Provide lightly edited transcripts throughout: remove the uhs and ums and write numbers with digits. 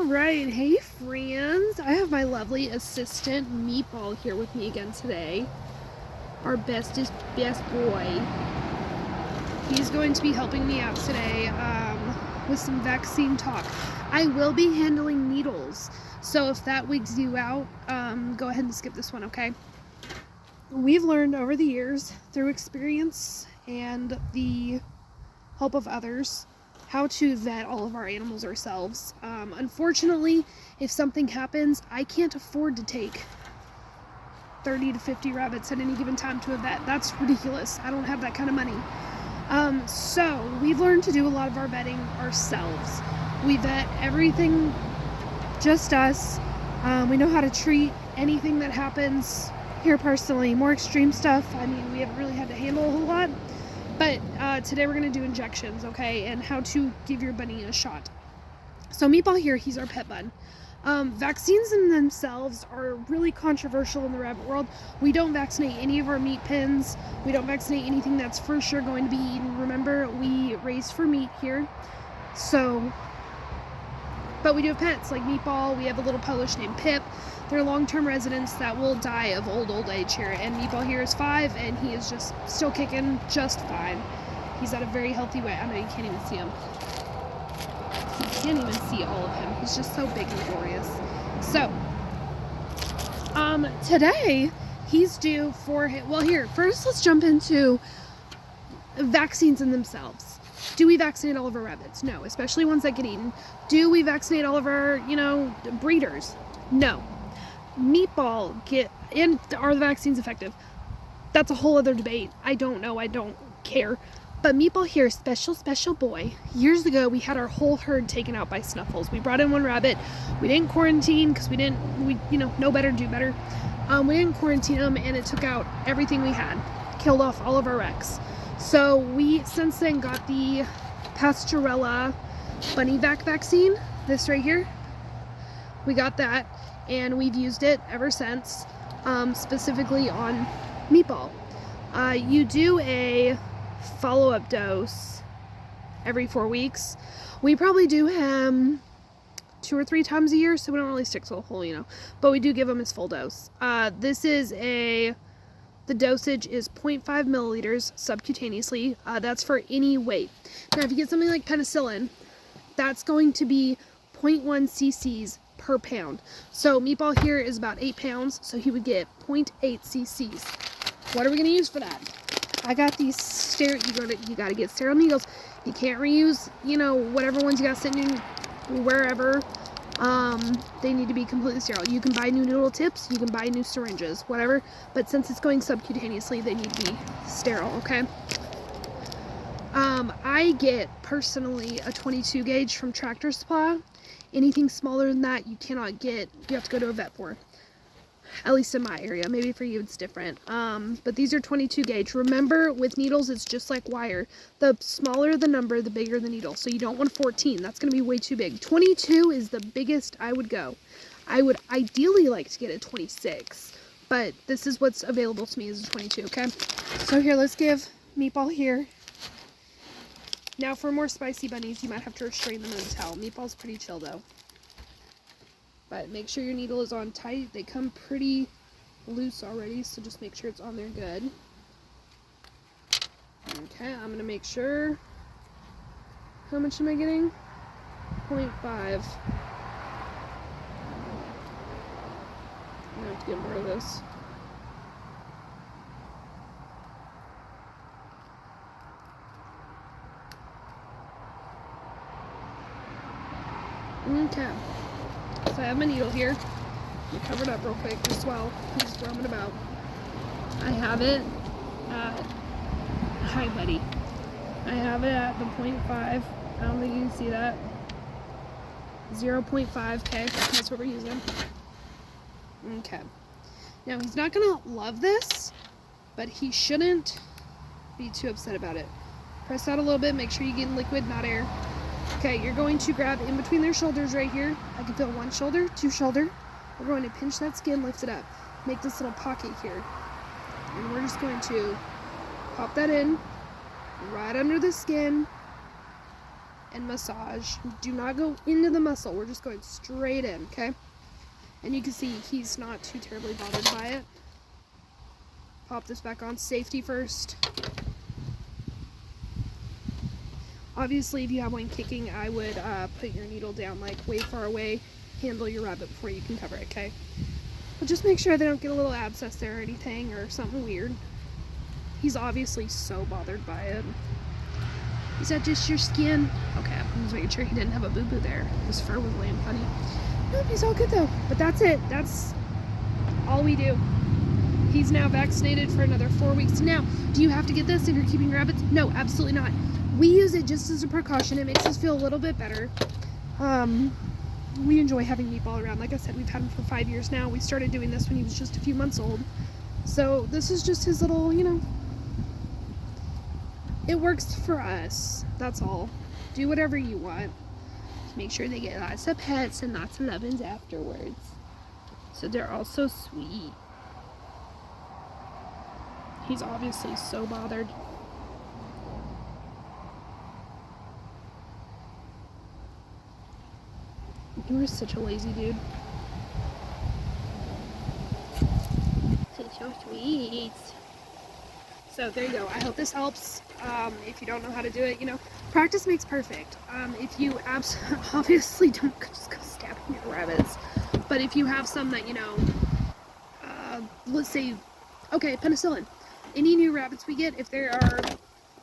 Alright, hey friends. I have my lovely assistant Meatball here with me again today. Our best boy. He's going to be helping me out today with some vaccine talk. I will be handling needles, so if that wigs you out, go ahead and skip this one, okay? We've learned over the years, through experience and the help of others, how to vet all of our animals ourselves. Unfortunately, if something happens, I can't afford to take 30 to 50 rabbits at any given time to a vet. That's ridiculous. I don't have that kind of money. So we've learned to do a lot of our vetting ourselves. We vet everything, just us. We know how to treat anything that happens here personally. More extreme stuff, I mean, we haven't really had to handle a whole lot. But today we're going to do injections, okay, and how to give your bunny a shot. So Meatball here, he's our pet bun. Vaccines in themselves are really controversial in the rabbit world. We don't vaccinate any of our meat pens. We don't vaccinate anything that's for sure going to be eaten. Remember, we raise for meat here. So, but we do have pets like Meatball. We have a little Polish named Pip. They're long-term residents that will die of old age here. And Meatball here is 5, and he is just still kicking just fine. He's at a very healthy weight. I know you can't even see him. You can't even see all of him. He's just so big and glorious. So, today he's due for, well, here, first let's jump into vaccines in themselves. Do we vaccinate all of our rabbits? No, especially ones that get eaten. Do we vaccinate all of our, breeders? No. Meatball are the vaccines effective? That's a whole other debate. I don't know. I don't care. But Meatball here, special boy. Years ago, we had our whole herd taken out by Snuffles. We brought in one rabbit. We didn't quarantine because we know better, do better. We didn't quarantine him, and it took out everything we had. Killed off all of our wrecks. So we since then got the Pastorella bunny vaccine. This right here. We got that. And we've used it ever since, specifically on Meatball. You do a follow-up dose every 4 weeks. We probably do him 2 or 3 times a year, so we don't really stick to a whole, but we do give him his full dose. The dosage is 0.5 milliliters subcutaneously. That's for any weight. Now, if you get something like penicillin, that's going to be 0.1 cc's per pound. So Meatball here is about 8 pounds, so he would get 0.8 cc's. What are we going to use for that? I got these you gotta get sterile needles. You can't reuse, whatever ones you got sitting in wherever. They need to be completely sterile. You can buy new needle tips, you can buy new syringes, whatever, but since it's going subcutaneously, they need to be sterile, okay? I get personally a 22 gauge from Tractor Supply. Anything smaller than that, you cannot get. You have to go to a vet for. At least in my area. Maybe for you it's different. But these are 22 gauge. Remember, with needles, it's just like wire. The smaller the number, the bigger the needle. So you don't want 14. That's going to be way too big. 22 is the biggest I would go. I would ideally like to get a 26. But this is what's available to me is a 22, okay? So here, let's give Meatball here. Now, for more spicy bunnies, you might have to restrain them in a towel. Meatball's pretty chill, though. But make sure your needle is on tight. They come pretty loose already, so just make sure it's on there good. Okay, I'm going to make sure. How much am I getting? 0.5. I'm going to have to get more of this. Okay, so I have my needle here. Let me cover it up real quick as well. I'm just roaming about. I have it at, hi buddy. I have it at the 0.5. I don't think you can see that. 0.5, okay, that's what we're using. Okay. Now he's not gonna love this, but he shouldn't be too upset about it. Press out a little bit, make sure you get liquid, not air. Okay, you're going to grab in between their shoulders right here. I can feel 1 shoulder, 2 shoulder. We're going to pinch that skin, lift it up. Make this little pocket here. And we're just going to pop that in right under the skin and massage. Do not go into the muscle. We're just going straight in, okay? And you can see he's not too terribly bothered by it. Pop this back on. Safety first. Obviously, if you have one kicking, I would put your needle down like way far away. Handle your rabbit before you can cover it, okay? But just make sure they don't get a little abscess there or anything or something weird. He's obviously so bothered by it. Is that just your skin? Okay, I'm just making sure he didn't have a boo-boo there. His fur was laying funny. Nope, he's all good though. But that's it. That's all we do. He's now vaccinated for another 4 weeks. Now, do you have to get this if you're keeping rabbits? No, absolutely not. We use it just as a precaution. It makes us feel a little bit better. We enjoy having Meatball around. Like I said, we've had him for 5 years now. We started doing this when he was just a few months old. So this is just his little, you know, it works for us. That's all. Do whatever you want. Make sure they get lots of pets and lots of lovin's afterwards. So they're all so sweet. He's obviously so bothered. You were such a lazy dude. So sweet. So there you go. I hope this helps. If you don't know how to do it, you know, practice makes perfect. If you obviously don't just go stabbing your rabbits, but if you have some that, you know, let's say, okay, penicillin. Any new rabbits we get, if they are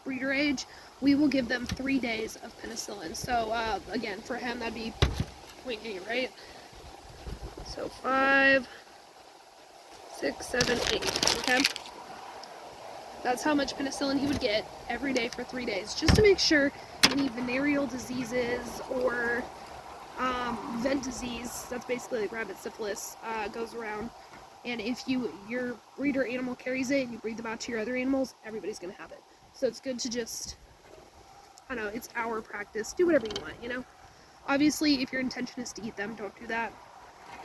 breeder age, we will give them 3 days of penicillin. So again, for him that'd be 0.8, right? So 5, 6, 7, 8. Okay. That's how much penicillin he would get every day for 3 days, just to make sure any venereal diseases or vent disease, that's basically like rabbit syphilis, goes around. And if your breeder animal carries it and you breed them out to your other animals, everybody's going to have it. So it's good to just, I don't know, it's our practice. Do whatever you want, you know? Obviously, if your intention is to eat them, don't do that.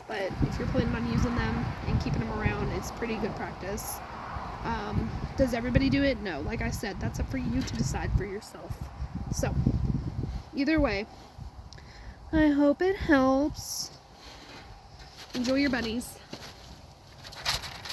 But if you're planning on using them and keeping them around, it's pretty good practice. Does everybody do it? No. Like I said, that's up for you to decide for yourself. So, either way, I hope it helps. Enjoy your bunnies.